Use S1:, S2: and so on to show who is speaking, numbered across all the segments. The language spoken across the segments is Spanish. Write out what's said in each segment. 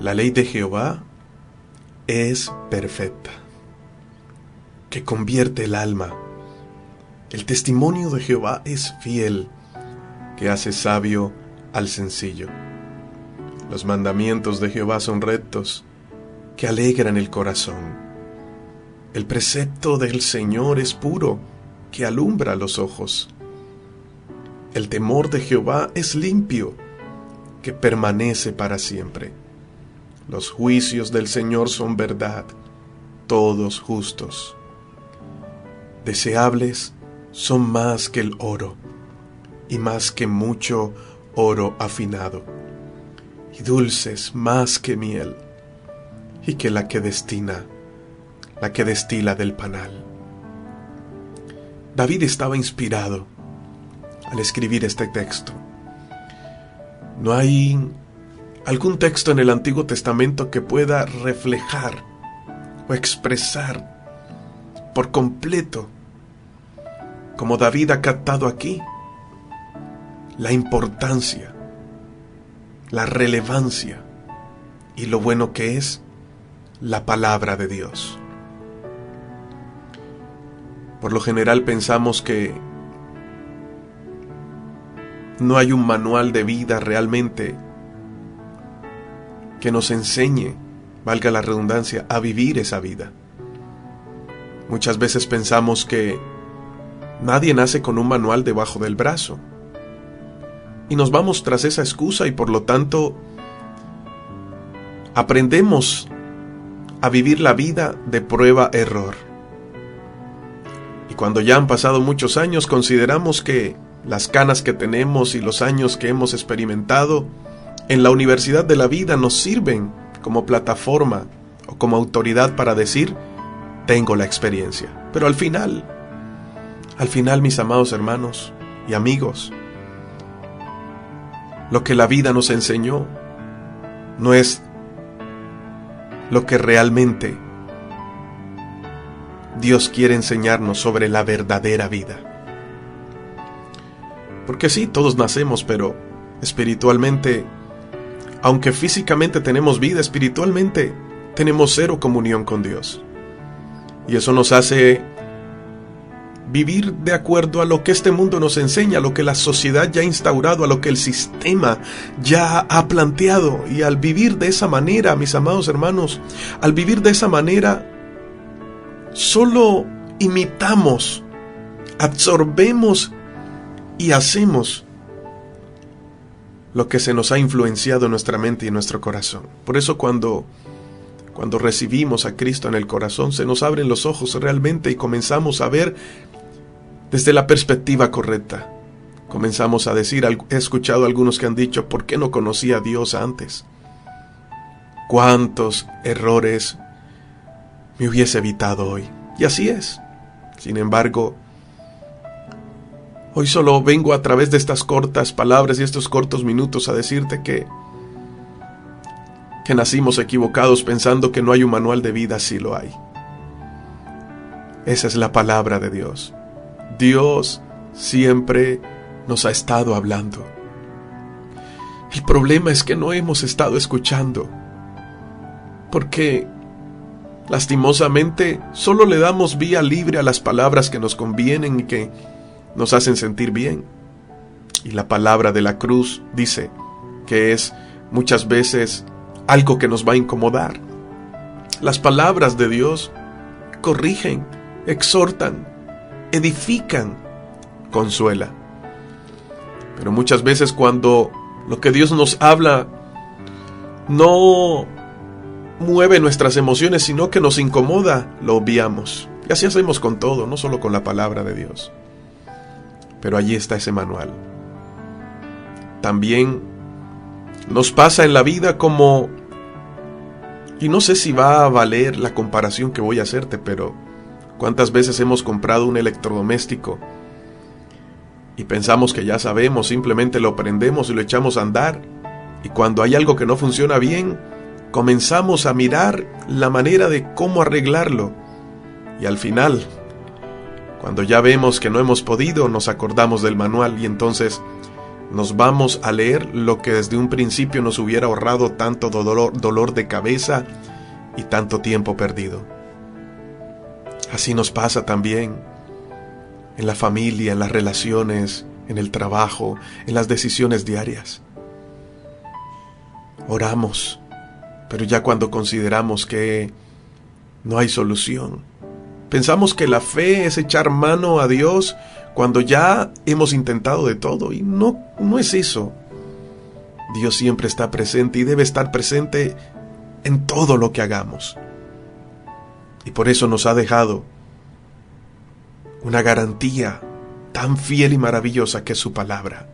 S1: La ley de Jehová es perfecta, que convierte el alma. El testimonio de Jehová es fiel, que hace sabio al sencillo. Los mandamientos de Jehová son rectos, que alegran el corazón. El precepto del Señor es puro, que alumbra los ojos. El temor de Jehová es limpio, que permanece para siempre. Los juicios del Señor son verdad, todos justos. Deseables son más que el oro, y más que mucho oro afinado, y dulces más que miel, y que la que destila del panal. David estaba inspirado al escribir este texto. No hay algún texto en el Antiguo Testamento que pueda reflejar o expresar por completo, como David ha captado aquí, la importancia, la relevancia y lo bueno que es la palabra de Dios. Por lo general pensamos que no hay un manual de vida realmente que nos enseñe, valga la redundancia, a vivir esa vida. Muchas veces pensamos que nadie nace con un manual debajo del brazo. Y nos vamos tras esa excusa y por lo tanto aprendemos a vivir la vida de prueba-error. Y cuando ya han pasado muchos años consideramos que las canas que tenemos y los años que hemos experimentado en la universidad de la vida nos sirven como plataforma o como autoridad para decir, tengo la experiencia. Pero al final, mis amados hermanos y amigos, lo que la vida nos enseñó no es lo que realmente Dios quiere enseñarnos sobre la verdadera vida. Porque sí, todos nacemos, pero espiritualmente, aunque físicamente tenemos vida, espiritualmente tenemos cero comunión con Dios. Y eso nos hace vivir de acuerdo a lo que este mundo nos enseña, a lo que la sociedad ya ha instaurado, a lo que el sistema ya ha planteado. Y al vivir de esa manera, mis amados hermanos, al vivir de esa manera, solo imitamos, absorbemos y hacemos lo que se nos ha influenciado en nuestra mente y en nuestro corazón. Por eso cuando recibimos a Cristo en el corazón, se nos abren los ojos realmente y comenzamos a ver desde la perspectiva correcta. Comenzamos a decir, he escuchado a algunos que han dicho, ¿por qué no conocía a Dios antes? ¿Cuántos errores me hubiese evitado hoy? Y así es. Sin embargo, hoy solo vengo a través de estas cortas palabras y estos cortos minutos a decirte que nacimos equivocados pensando que no hay un manual de vida. Sí lo hay. Esa es la palabra de Dios. Dios siempre nos ha estado hablando. El problema es que no hemos estado escuchando, porque lastimosamente solo le damos vía libre a las palabras que nos convienen y que nos hacen sentir bien. Y la palabra de la cruz dice que es muchas veces algo que nos va a incomodar. Las palabras de Dios corrigen, exhortan, edifican, consuela. Pero muchas veces cuando lo que Dios nos habla no mueve nuestras emociones, sino que nos incomoda, lo obviamos. Y así hacemos con todo, no solo con la palabra de Dios. Pero allí está ese manual. También nos pasa en la vida como, y no sé si va a valer la comparación que voy a hacerte, pero ¿cuántas veces hemos comprado un electrodoméstico y pensamos que ya sabemos, simplemente lo prendemos y lo echamos a andar? Y cuando hay algo que no funciona bien, comenzamos a mirar la manera de cómo arreglarlo. Y al final, cuando ya vemos que no hemos podido, nos acordamos del manual y entonces nos vamos a leer lo que desde un principio nos hubiera ahorrado tanto dolor de cabeza y tanto tiempo perdido. Así nos pasa también en la familia, en las relaciones, en el trabajo, en las decisiones diarias. Oramos, pero ya cuando consideramos que no hay solución, pensamos que la fe es echar mano a Dios cuando ya hemos intentado de todo, y no es eso. Dios siempre está presente y debe estar presente en todo lo que hagamos. Y por eso nos ha dejado una garantía tan fiel y maravillosa que es su palabra.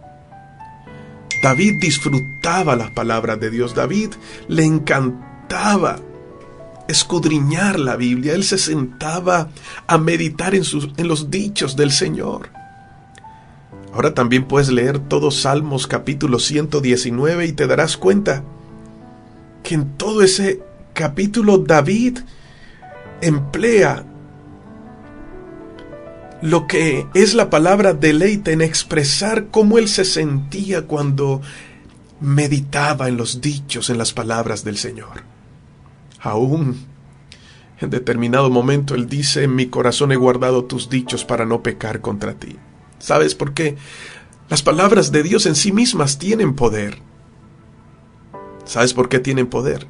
S1: David disfrutaba las palabras de Dios. David le encantaba escudriñar la Biblia. Él se sentaba a meditar en los dichos del Señor. Ahora también puedes leer todo Salmos capítulo 119 y te darás cuenta que en todo ese capítulo David emplea lo que es la palabra deleite en expresar cómo él se sentía cuando meditaba en los dichos, en las palabras del Señor. Aún en determinado momento él dice: en mi corazón he guardado tus dichos para no pecar contra ti. ¿Sabes por qué? Las palabras de Dios en sí mismas tienen poder. ¿Sabes por qué tienen poder?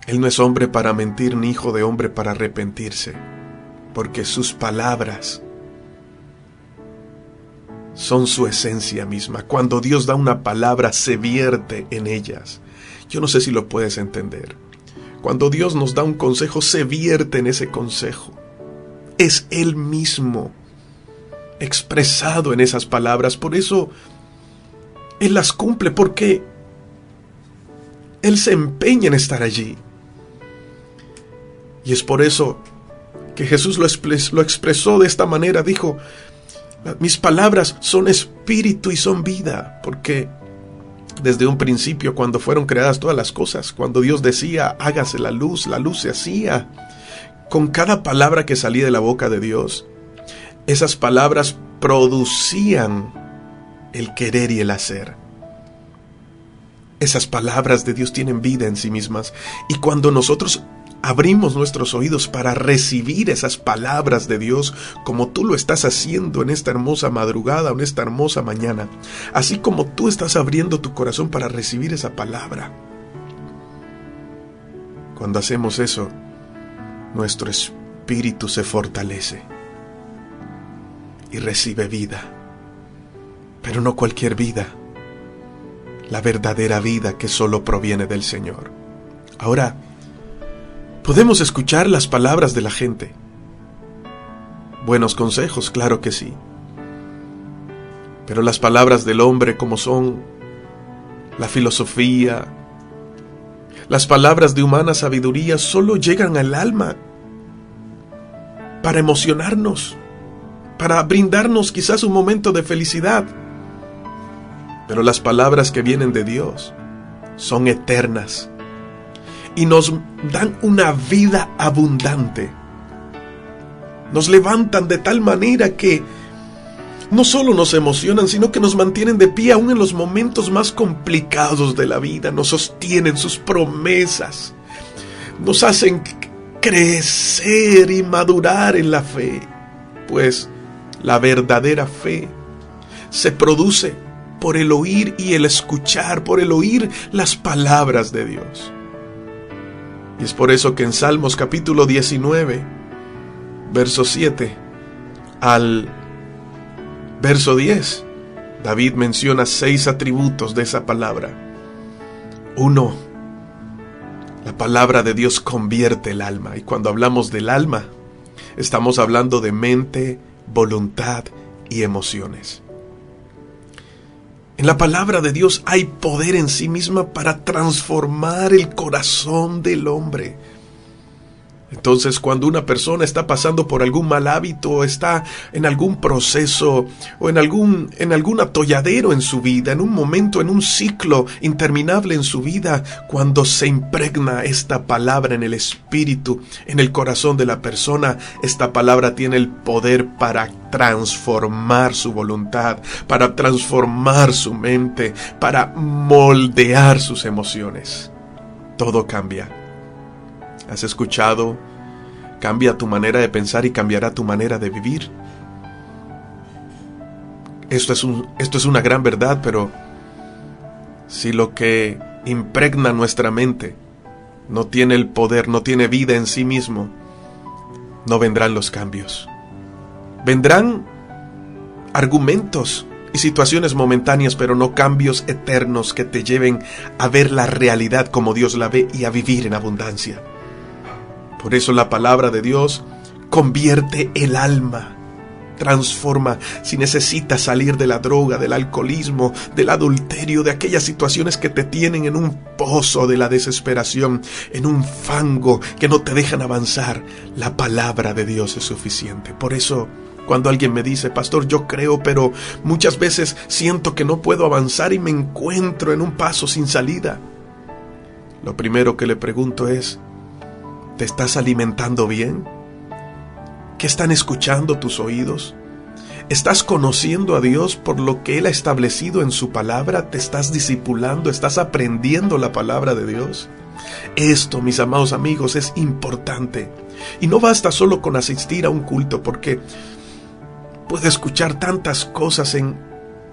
S1: Él no es hombre para mentir, ni hijo de hombre para arrepentirse, porque sus palabras son su esencia misma. Cuando Dios da una palabra, se vierte en ellas. Yo no sé si lo puedes entender. Cuando Dios nos da un consejo, se vierte en ese consejo. Es Él mismo expresado en esas palabras. Por eso Él las cumple, porque Él se empeña en estar allí. Y es por eso que Jesús lo expresó de esta manera. Dijo: mis palabras son espíritu y son vida. Porque desde un principio, cuando fueron creadas todas las cosas, cuando Dios decía hágase la luz se hacía. Con cada palabra que salía de la boca de Dios, esas palabras producían el querer y el hacer. Esas palabras de Dios tienen vida en sí mismas. Y cuando nosotros abrimos nuestros oídos para recibir esas palabras de Dios, como tú lo estás haciendo en esta hermosa madrugada o en esta hermosa mañana, así como tú estás abriendo tu corazón para recibir esa palabra, cuando hacemos eso, nuestro espíritu se fortalece y recibe vida. Pero no cualquier vida, la verdadera vida que solo proviene del Señor. Ahora, podemos escuchar las palabras de la gente. Buenos consejos, claro que sí. Pero las palabras del hombre, como son la filosofía, las palabras de humana sabiduría, solo llegan al alma para emocionarnos, para brindarnos quizás un momento de felicidad. Pero las palabras que vienen de Dios son eternas y nos dan una vida abundante. Nos levantan de tal manera que no solo nos emocionan, sino que nos mantienen de pie aún en los momentos más complicados de la vida. Nos sostienen sus promesas, nos hacen crecer y madurar en la fe, pues la verdadera fe se produce por el oír y el escuchar, por el oír las palabras de Dios. Y es por eso que en Salmos capítulo 19, verso 7 al verso 10, David menciona 6 atributos de esa palabra. 1, la palabra de Dios convierte el alma. Y cuando hablamos del alma, estamos hablando de mente, voluntad y emociones. En la palabra de Dios hay poder en sí misma para transformar el corazón del hombre. Entonces, cuando una persona está pasando por algún mal hábito, o está en algún proceso, o en algún atolladero en su vida, en un momento, en un ciclo interminable en su vida, cuando se impregna esta palabra en el espíritu, en el corazón de la persona, esta palabra tiene el poder para transformar su voluntad, para transformar su mente, para moldear sus emociones. Todo cambia. ¿Has escuchado? Cambia tu manera de pensar y cambiará tu manera de vivir. Esto es una gran verdad, pero si lo que impregna nuestra mente no tiene el poder, no tiene vida en sí mismo, no vendrán los cambios. Vendrán argumentos y situaciones momentáneas, pero no cambios eternos que te lleven a ver la realidad como Dios la ve y a vivir en abundancia. Por eso la palabra de Dios convierte el alma, transforma. Si necesitas salir de la droga, del alcoholismo, del adulterio, de aquellas situaciones que te tienen en un pozo de la desesperación, en un fango que no te dejan avanzar, la palabra de Dios es suficiente. Por eso, cuando alguien me dice, pastor, yo creo, pero muchas veces siento que no puedo avanzar y me encuentro en un paso sin salida, lo primero que le pregunto es, ¿te estás alimentando bien? ¿Qué están escuchando tus oídos? ¿Estás conociendo a Dios por lo que Él ha establecido en su palabra? ¿Te estás discipulando? ¿Estás aprendiendo la palabra de Dios? Esto, mis amados amigos, es importante. Y no basta solo con asistir a un culto, porque puedo escuchar tantas cosas en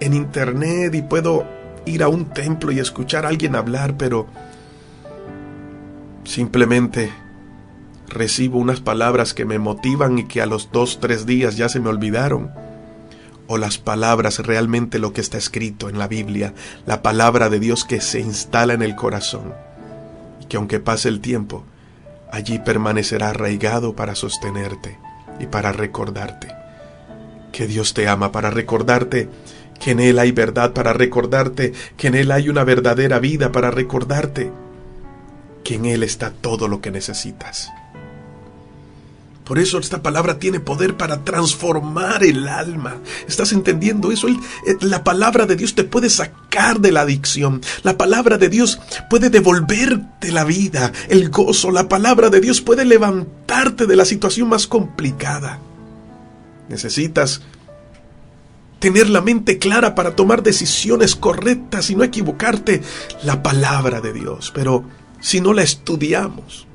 S1: internet y puedo ir a un templo y escuchar a alguien hablar, pero simplemente recibo unas palabras que me motivan y que a los 2-3 días ya se me olvidaron. O las palabras, realmente lo que está escrito en la Biblia, la palabra de Dios que se instala en el corazón y que aunque pase el tiempo, allí permanecerá arraigado para sostenerte y para recordarte que Dios te ama, para recordarte que en Él hay verdad, para recordarte que en Él hay una verdadera vida, para recordarte que en Él está todo lo que necesitas. Por eso esta palabra tiene poder para transformar el alma. ¿Estás entendiendo eso? La palabra de Dios te puede sacar de la adicción. La palabra de Dios puede devolverte la vida, el gozo. La palabra de Dios puede levantarte de la situación más complicada. Necesitas tener la mente clara para tomar decisiones correctas y no equivocarte. La palabra de Dios. Pero si no la estudiamos,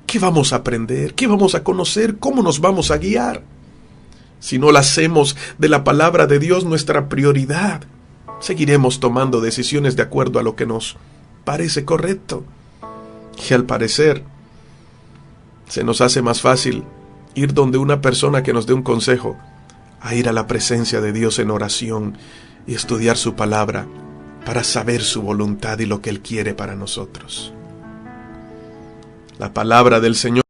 S1: ¿qué vamos a aprender? ¿Qué vamos a conocer? ¿Cómo nos vamos a guiar? Si no la hacemos de la palabra de Dios nuestra prioridad, seguiremos tomando decisiones de acuerdo a lo que nos parece correcto. Y al parecer, se nos hace más fácil ir donde una persona que nos dé un consejo, a ir a la presencia de Dios en oración y estudiar su palabra para saber su voluntad y lo que Él quiere para nosotros. La palabra del Señor